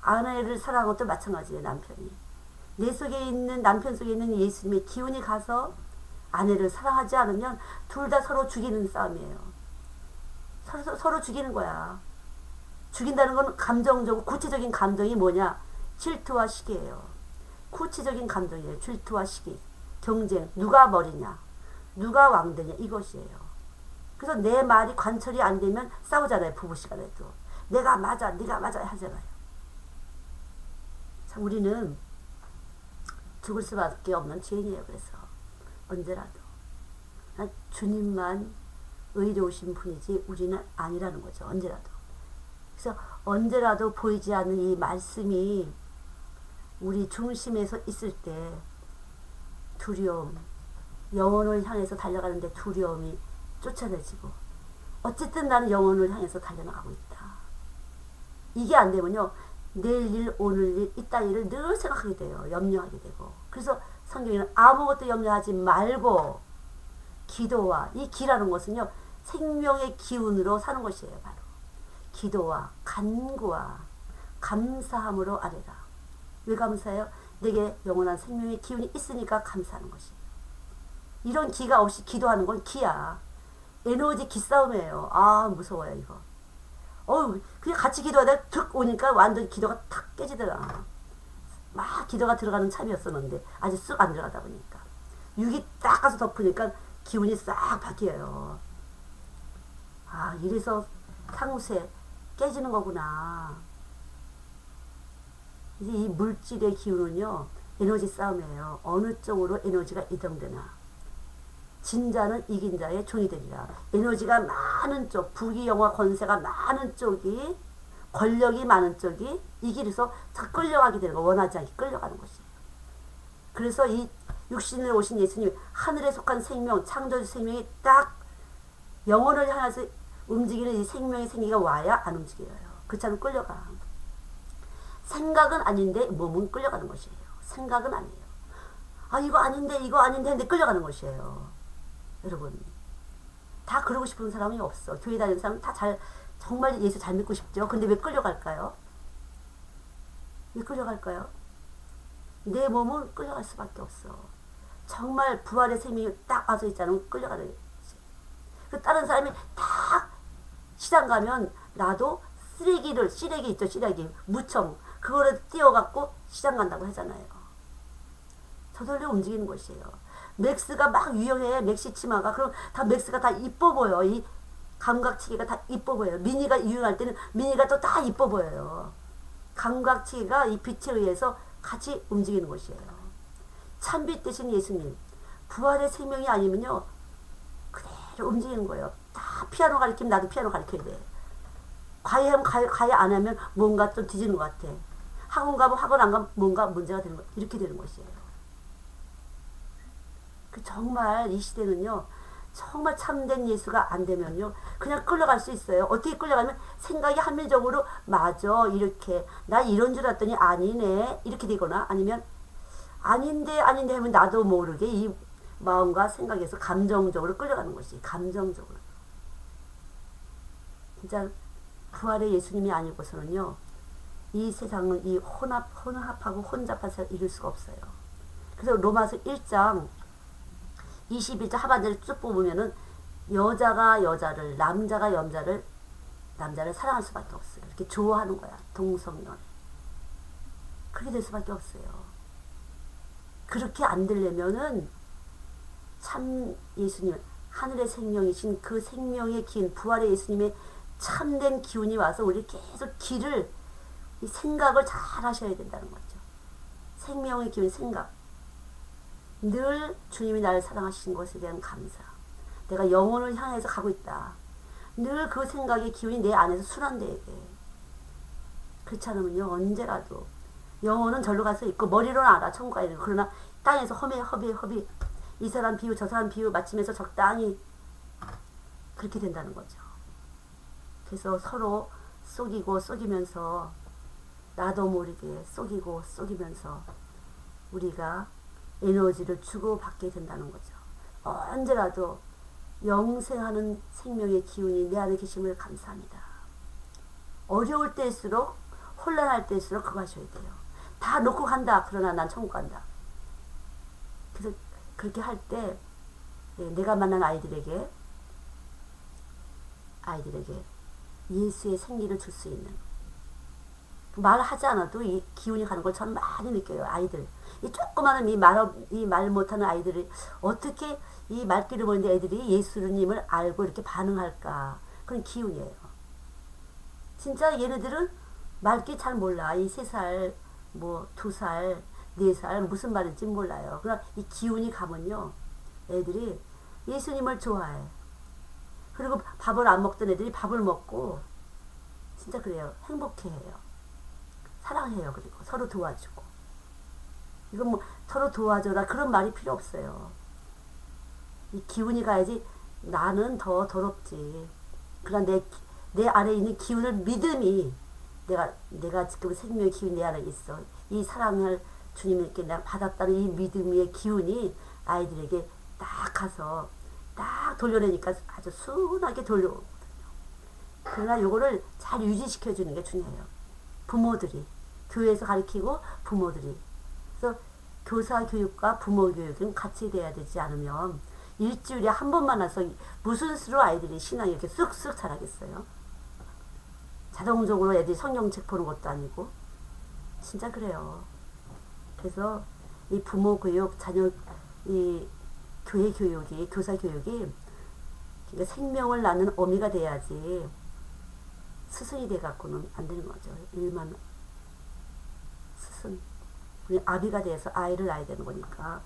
아내를 사랑하는 것도 마찬가지예요. 남편이 내 속에 있는, 남편 속에 있는 예수님의 기운이 가서 아내를 사랑하지 않으면 둘 다 서로 죽이는 싸움이에요. 서로 죽이는 거야. 죽인다는 건 감정적으로, 구체적인 감정이 뭐냐? 질투와 시기예요. 구체적인 감정이에요. 질투와 시기, 경쟁, 누가 머리냐, 누가 왕되냐, 이것이에요. 그래서 내 말이 관철이 안 되면 싸우잖아요. 부부시간에도 내가 맞아, 네가 맞아 하잖아요. 참 우리는 죽을 수밖에 없는 죄인이에요. 그래서 언제라도 주님만 의로우신 분이지 우리는 아니라는 거죠. 언제라도. 그래서 언제라도 보이지 않는 이 말씀이 우리 중심에서 있을 때 두려움, 영혼을 향해서 달려가는데 두려움이 쫓아내지고, 어쨌든 나는 영혼을 향해서 달려나가고 있다. 이게 안 되면요, 내일 일, 오늘 일, 이따 일을 늘 생각하게 돼요. 염려하게 되고. 그래서 성경에는 아무것도 염려하지 말고 기도와, 이 기라는 것은요, 생명의 기운으로 사는 것이에요. 바로 기도와 간구와 감사함으로 아뢰라. 왜 감사해요? 내게 영원한 생명의 기운이 있으니까 감사하는 것이에요. 이런 기가 없이 기도하는 건 기야. 에너지 기싸움이에요. 아, 무서워요 이거. 그냥 같이 기도하다가 툭 오니까 완전 기도가 탁 깨지더라. 막 기도가 들어가는 참이었었는데 아직 쑥 안 들어가다 보니까 육이 딱 가서 덮으니까 기운이 싹 바뀌어요. 아, 이래서 상세 깨지는 거구나. 이제 이 물질의 기운은요, 에너지 싸움이에요. 어느 쪽으로 에너지가 이동되나. 진자는 이긴 자의 종이 되리라. 에너지가 많은 쪽, 부귀영화 권세가 많은 쪽이, 권력이 많은 쪽이 이길에서 끌려가게 되는 거, 원하지 않게 끌려가는 것이에요. 그래서 이 육신으로 오신 예수님, 하늘에 속한 생명, 창조주 생명이 딱 영혼을 향해서 움직이는 이 생명의 생기가 와야 안 움직여요. 그렇지 않으면 끌려가. 생각은 아닌데 몸은 끌려가는 것이에요. 생각은 아니에요. 아, 이거 아닌데 했는데 끌려가는 것이에요. 여러분, 다 그러고 싶은 사람이 없어. 교회 다니는 사람 다 정말 예수 잘 믿고 싶죠. 근데 왜 끌려갈까요? 왜 끌려갈까요? 내 몸은 끌려갈 수밖에 없어. 정말 부활의 생명이 딱 와서 있잖아요. 끌려가는 거지. 다른 사람이 딱 시장 가면 나도 쓰레기 있죠. 쓰레기 무청 그거를 띄워갖고 시장 간다고 하잖아요. 저절로 움직이는 것이에요. 맥스가 막 유행해. 맥시 치마가. 그럼 다 맥스가 다 이뻐 보여. 이 감각치기가 다 이뻐 보여요. 미니가 유행할 때는 미니가 또 다 이뻐 보여요. 감각치기가 이 빛에 의해서 같이 움직이는 것이에요. 참빛 대신 예수님, 부활의 생명이 아니면요, 그대로 움직이는 거예요. 다 피아노 가르치면 나도 피아노 가르쳐야 돼. 과외하면 과외 안 하면 뭔가 좀 뒤지는 것 같아. 학원 가면 학원 안 가면 뭔가 문제가 되는 거, 이렇게 되는 것이에요. 정말 이 시대는요, 정말 참된 예수가 안 되면요, 그냥 끌려갈 수 있어요. 어떻게 끌려가면 생각이 합리적으로 맞아, 이렇게 나 이런 줄 알았더니 아니네, 이렇게 되거나, 아니면 아닌데 하면 나도 모르게 이 마음과 생각에서 감정적으로 끌려가는 것이, 감정적으로. 진짜 부활의 예수님이 아니고서는요, 이 세상은 이 혼합하고 혼잡한 세상을 이룰 수가 없어요. 그래서 로마서 1장 21절 하반절을 쭉 뽑으면은 여자가 여자를, 남자가 남자를 사랑할 수밖에 없어요. 이렇게 좋아하는 거야. 동성연. 그렇게 될 수밖에 없어요. 그렇게 안 되려면은 참 예수님, 하늘의 생명이신 그 생명의 기운, 부활의 예수님의 참된 기운이 와서 우리 계속 길을 이 생각을 잘 하셔야 된다는 거죠. 생명의 기운 생각. 늘 주님이 나를 사랑하신 것에 대한 감사. 내가 영혼을 향해서 가고 있다. 늘 그 생각의 기운이 내 안에서 순환되게. 그렇지 않으면요 언제라도 영혼은 절로 가서 있고 머리로는 알아 천국 가야 되고 그러나 땅에서 허비 이 사람 비유 저 사람 비유 맞추면서 적당히 그렇게 된다는 거죠. 그래서 서로 속이고 속이면서 나도 모르게 속이면서 우리가 에너지를 주고받게 된다는 거죠. 언제라도 영생하는 생명의 기운이 내 안에 계심을 감사합니다. 어려울 때일수록 혼란할 때일수록 그거 하셔야 돼요. 다 놓고 간다. 그러나 난 천국 간다. 그래서 그렇게 할 때 내가 만난 아이들에게 예수의 생기를 줄 수 있는 말하지 않아도 이 기운이 가는 걸 저는 많이 느껴요. 아이들 이 조그마한 이 말 못하는 아이들이 어떻게 이 말귀를 보는데 애들이 예수님을 알고 이렇게 반응할까. 그런 기운이에요. 진짜 얘네들은 말귀 잘 몰라. 이 3살 뭐 2살 4살 무슨 말인지 몰라요. 그러나 이 기운이 가면요 애들이 예수님을 좋아해. 그리고 밥을 안 먹던 애들이 밥을 먹고 진짜 그래요. 행복해해요. 사랑해요. 그리고 서로 도와주고. 이건 뭐 서로 도와줘라 그런 말이 필요 없어요. 이 기운이 가야지 나는 더 더럽지. 그러나 내 안에 있는 기운을 믿음이 내가 지금 생명의 기운이 내 안에 있어. 이 사랑을 주님께 내가 받았다는 이 믿음의 기운이 아이들에게 딱 가서 딱 돌려내니까 아주 순하게 돌려오거든요. 그러나 요거를 잘 유지시켜 주는 게 중요해요. 부모들이 교회에서 가르치고 부모들이. 그래서 교사 교육과 부모 교육은 같이 돼야 되지 않으면 일주일에 한 번만 와서 무슨 수로 아이들이 신앙이 이렇게 쑥쑥 자라겠어요. 자동적으로 애들이 성경책 보는 것도 아니고 진짜 그래요. 그래서 이 부모 교육, 자녀 이 교회 교육이 교사 교육이 그러니까 생명을 낳는 어미가 돼야지 스승이 돼 갖고는 안 되는 거죠. 일만 스승 아비가 돼서 아이를 낳아야 되는 거니까.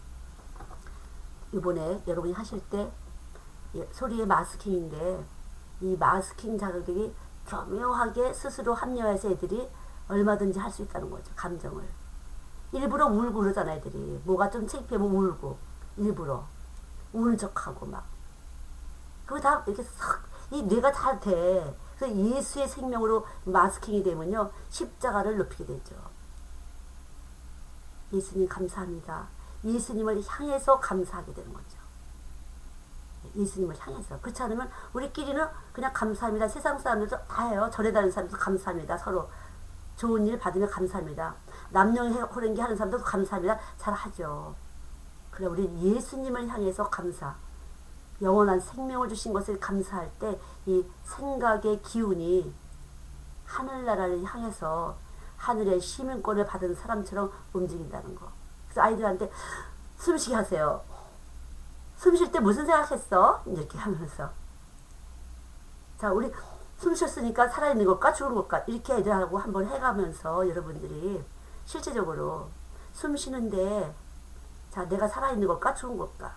이번에 여러분이 하실 때 소리의 마스킹인데 이 마스킹 자극이 교묘하게 스스로 합리화해서 애들이 얼마든지 할 수 있다는 거죠. 감정을 일부러 울고 그러잖아. 애들이 뭐가 좀 창피하면 울고 일부러 우는 척하고 막 그거 다 이렇게 이 뇌가 잘 돼. 그래서 예수의 생명으로 마스킹이 되면요 십자가를 높이게 되죠. 예수님 감사합니다. 예수님을 향해서 감사하게 되는 거죠. 예수님을 향해서. 그렇지 않으면 우리끼리는 그냥 감사합니다. 세상 사람들도 다 해요. 절에 다니는 사람들도 감사합니다. 서로 좋은 일 받으면 감사합니다. 남녀호랭기 하는 사람들도 감사합니다. 잘 하죠. 그래 우리 예수님을 향해서 감사. 영원한 생명을 주신 것을 감사할 때 이 생각의 기운이 하늘나라를 향해서 하늘의 시민권을 받은 사람처럼 움직인다는 거. 그래서 아이들한테 숨쉬게 하세요. 숨 쉴 때 무슨 생각했어? 이렇게 하면서 자 우리 숨 쉬었으니까 살아있는 걸까 죽은 걸까 이렇게 애들하고 한번 해가면서 여러분들이 실제적으로 숨 쉬는데 자 내가 살아있는 걸까 죽은 걸까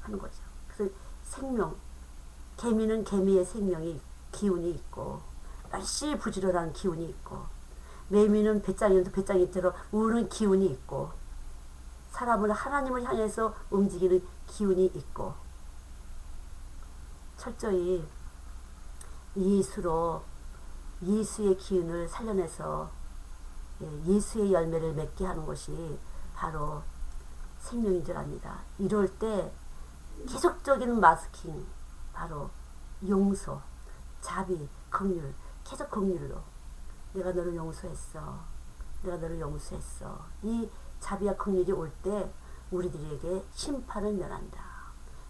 하는 거죠. 그래서 생명 개미는 개미의 생명이 기운이 있고 날씨 부지런한 기운이 있고 매미는 배짱이는 배짱이처럼 우는 기운이 있고 사람은 하나님을 향해서 움직이는 기운이 있고 철저히 예수로 예수의 기운을 살려내서 예수의 열매를 맺게 하는 것이 바로 생명인 줄 압니다. 이럴 때 계속적인 마스킹 바로 용서, 자비, 긍휼 계속 긍휼로 내가 너를 용서했어. 내가 너를 용서했어. 이 자비와 긍휼이 올 때 우리들에게 심판을 면한다.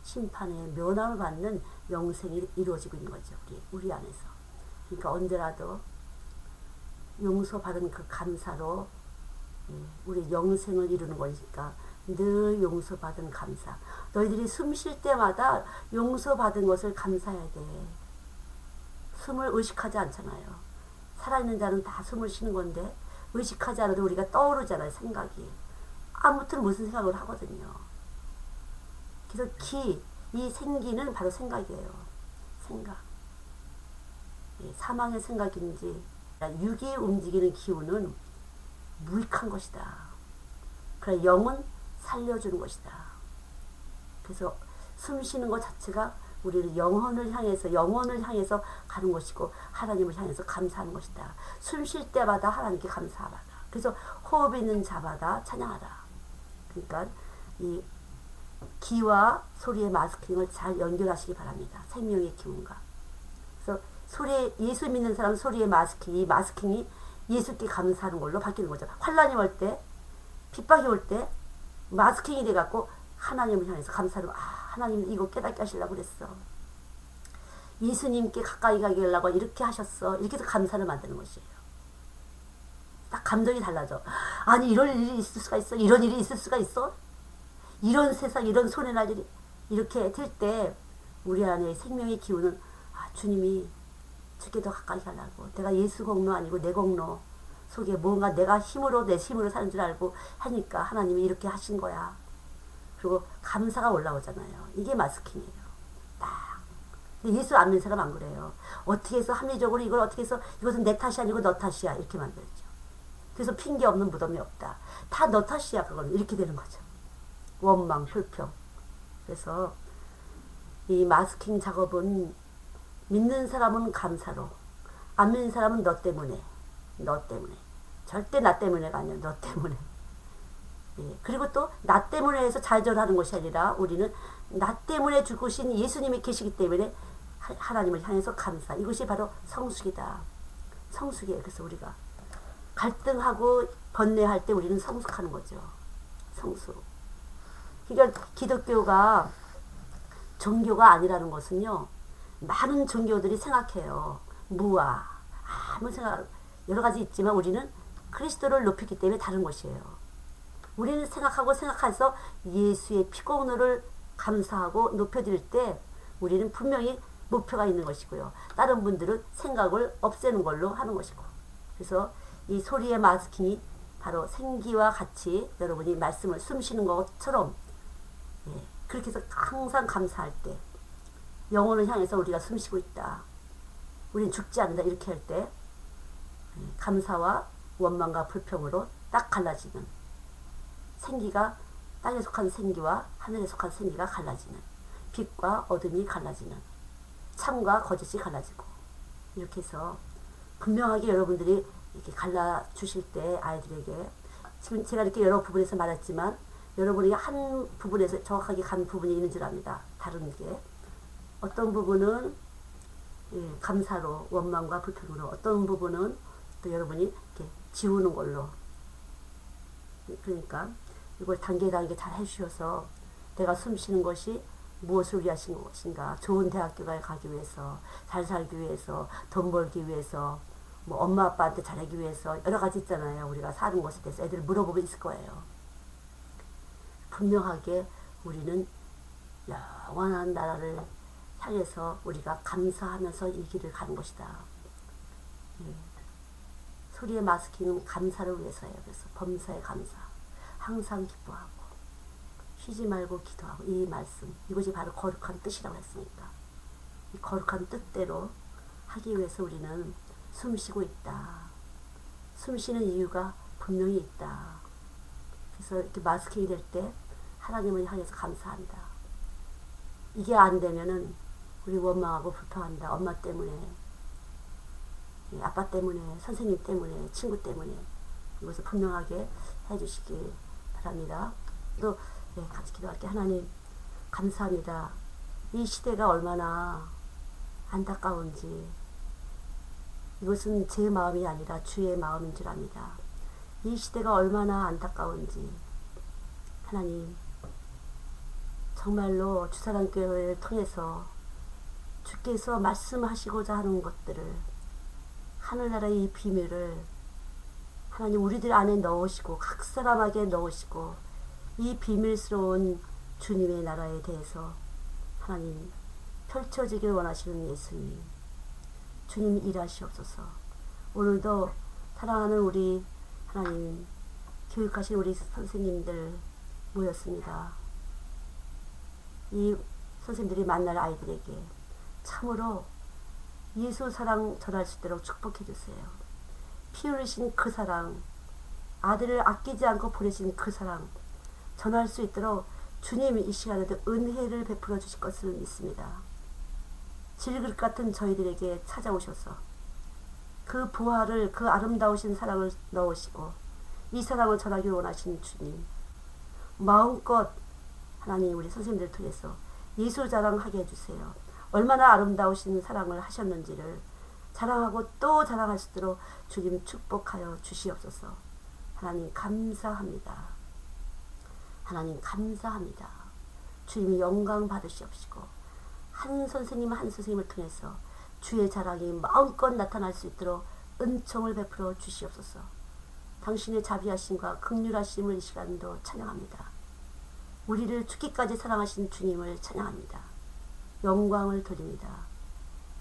심판의 면함을 받는 영생이 이루어지고 있는 거죠. 우리 안에서. 그러니까 언제라도 용서받은 그 감사로 우리 영생을 이루는 거니까 늘 용서받은 감사. 너희들이 숨 쉴 때마다 용서받은 것을 감사해야 돼. 숨을 의식하지 않잖아요. 살아있는 자는 다 숨을 쉬는 건데 의식하지 않아도 우리가 떠오르잖아요. 생각이. 아무튼 무슨 생각을 하거든요. 그래서 이 생기는 바로 생각이에요. 생각. 사망의 생각인지 육이 움직이는 기운은 무익한 것이다. 그래 영은 살려주는 것이다. 그래서 숨 쉬는 것 자체가 우리는 영혼을 향해서 가는 것이고 하나님을 향해서 감사하는 것이다. 숨 쉴 때마다 하나님께 감사하라. 그래서 호흡 있는 자마다 찬양하라. 그러니까 이 기와 소리의 마스킹을 잘 연결하시기 바랍니다. 생명의 기운과. 그래서 예수 믿는 사람은 소리의 마스킹, 이 마스킹이 예수께 감사하는 걸로 바뀌는 거죠. 환란이 올 때, 핍박이 올 때 마스킹이 돼갖고 하나님을 향해서 감사를, 하나님 이거 깨닫게 하시려고 그랬어. 예수님께 가까이 가게 하려고 이렇게 하셨어. 이렇게 해서 감사를 만드는 것이에요. 딱 감정이 달라져. 아니 이런 일이 있을 수가 있어? 이런 일이 있을 수가 있어? 이런 세상, 이런 손해 날 일이 이렇게 될 때 우리 안에 생명의 기운은 주님이 주께 더 가까이 가려고, 내가 예수 공로 아니고 내 공로 속에 뭔가 내가 내 힘으로 사는 줄 알고 하니까 하나님이 이렇게 하신 거야. 그리고 감사가 올라오잖아요. 이게 마스킹이에요. 딱. 근데 예수 안 믿는 사람 안 그래요. 어떻게 해서 합리적으로 이걸 어떻게 해서 이것은 내 탓이 아니고 너 탓이야 이렇게 만들죠. 그래서 핑계 없는 무덤이 없다. 다 너 탓이야. 그건 이렇게 되는 거죠. 원망, 불평. 그래서 이 마스킹 작업은 믿는 사람은 감사로, 안 믿는 사람은 너 때문에. 절대 나 때문에가 아니야. 너 때문에. 예. 그리고 또 나 때문에 해서 좌절하는 것이 아니라 우리는 나 때문에 죽으신 예수님이 계시기 때문에 하나님을 향해서 감사. 이것이 바로 성숙이다. 성숙이에요. 그래서 우리가 갈등하고 번뇌할 때 우리는 성숙하는 거죠. 성숙. 그러니까 기독교가 종교가 아니라는 것은요, 많은 종교들이 생각해요. 무아, 아무 생각, 여러 가지 있지만 우리는 그리스도를 높이기 때문에 다른 것이에요. 우리는 생각해서 예수의 피공로를 감사하고 높여드릴 때 우리는 분명히 목표가 있는 것이고요. 다른 분들은 생각을 없애는 걸로 하는 것이고. 그래서 이 소리의 마스킹이 바로 생기와 같이 여러분이 말씀을 숨쉬는 것처럼, 그렇게 해서 항상 감사할 때 영혼을 향해서 우리가 숨쉬고 있다. 우리는 죽지 않는다. 이렇게 할 때 감사와 원망과 불평으로 딱 갈라지는, 생기가 땅에 속한 생기와 하늘에 속한 생기가 갈라지는, 빛과 어둠이 갈라지는, 참과 거짓이 갈라지고, 이렇게 해서 분명하게 여러분들이 이렇게 갈라주실 때 아이들에게, 지금 제가 이렇게 여러 부분에서 말했지만 여러분이 한 부분에서 정확하게 간 부분이 있는 줄 압니다. 다른 게. 어떤 부분은 감사로, 원망과 불평으로, 어떤 부분은 또 여러분이 이렇게 지우는 걸로. 그러니까 이걸 단계 잘 해주셔서 내가 숨쉬는 것이 무엇을 위하신 것인가. 좋은 대학교에 가기 위해서, 잘 살기 위해서, 돈 벌기 위해서, 뭐 엄마 아빠한테 잘하기 위해서, 여러 가지 있잖아요. 우리가 사는 것에 대해서 애들 물어보면 있을 거예요. 분명하게 우리는 영원한 나라를 향해서 우리가 감사하면서 이 길을 가는 것이다. 소리의 마스킹은 감사를 위해서예요. 그래서 범사에 감사, 항상 기뻐하고 쉬지 말고 기도하고, 이 말씀, 이것이 바로 거룩한 뜻이라고 했으니까 이 거룩한 뜻대로 하기 위해서 우리는 숨쉬고 있다. 숨쉬는 이유가 분명히 있다. 그래서 이렇게 마스킹이 될 때 하나님을 향해서 감사한다. 이게 안 되면은 우리 원망하고 불평한다. 엄마 때문에, 아빠 때문에, 선생님 때문에, 친구 때문에. 이것을 분명하게 해주시기 바랍니다. 또 같이 기도할게요. 하나님 감사합니다. 이 시대가 얼마나 안타까운지, 이것은 제 마음이 아니라 주의 마음인 줄 압니다. 이 시대가 얼마나 안타까운지 하나님, 정말로 주사랑교회를 통해서 주께서 말씀하시고자 하는 것들을, 하늘나라의 이 비밀을 하나님 우리들 안에 넣으시고 각 사람에게 넣으시고, 이 비밀스러운 주님의 나라에 대해서 하나님 펼쳐지길 원하시는 예수님, 주님 일하시옵소서. 오늘도 사랑하는 우리 하나님 교육하신 우리 선생님들 모였습니다. 이 선생님들이 만날 아이들에게 참으로 예수 사랑 전할 수 있도록 축복해 주세요. 피 흘리신 그 사랑, 아들을 아끼지 않고 보내신 그 사랑 전할 수 있도록 주님이 이 시간에도 은혜를 베풀어 주실 것을 믿습니다. 질그릇 같은 저희들에게 찾아오셔서 그 부활을, 그 아름다우신 사랑을 넣으시고 이 사랑을 전하기를 원하시는 주님, 마음껏 하나님 우리 선생님들 통해서 예수 자랑하게 해주세요. 얼마나 아름다우신 사랑을 하셨는지를 자랑하고 또 자랑할 수 있도록 주님 축복하여 주시옵소서. 하나님 감사합니다. 하나님 감사합니다. 주님이 영광 받으시옵시고 한 선생님 한 선생님을 통해서 주의 자랑이 마음껏 나타날 수 있도록 은총을 베풀어 주시옵소서. 당신의 자비하심과 긍휼하심을 이 시간도 찬양합니다. 우리를 죽기까지 사랑하신 주님을 찬양합니다. 영광을 돌립니다.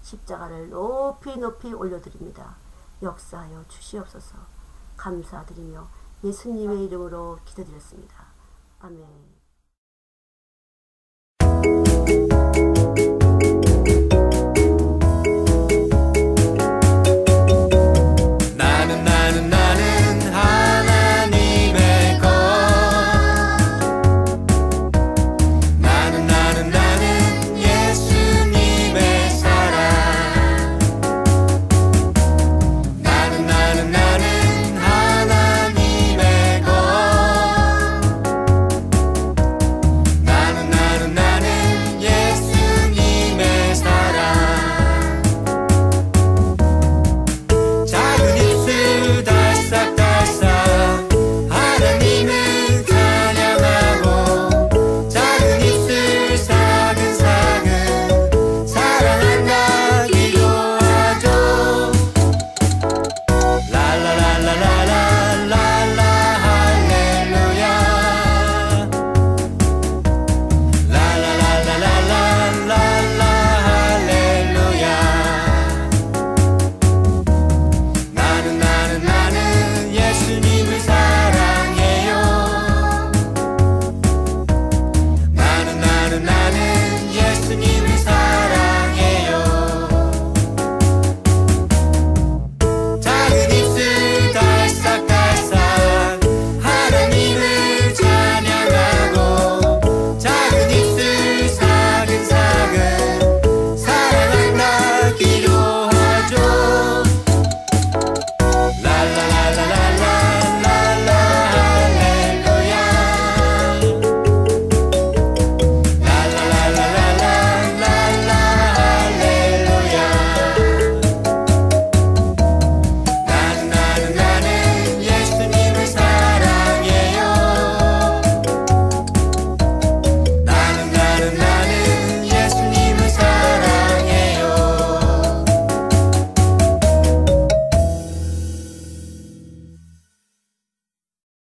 십자가를 높이 높이 올려드립니다. 역사하여 주시옵소서. 감사드리며 예수님의 이름으로 기도드렸습니다. 아멘.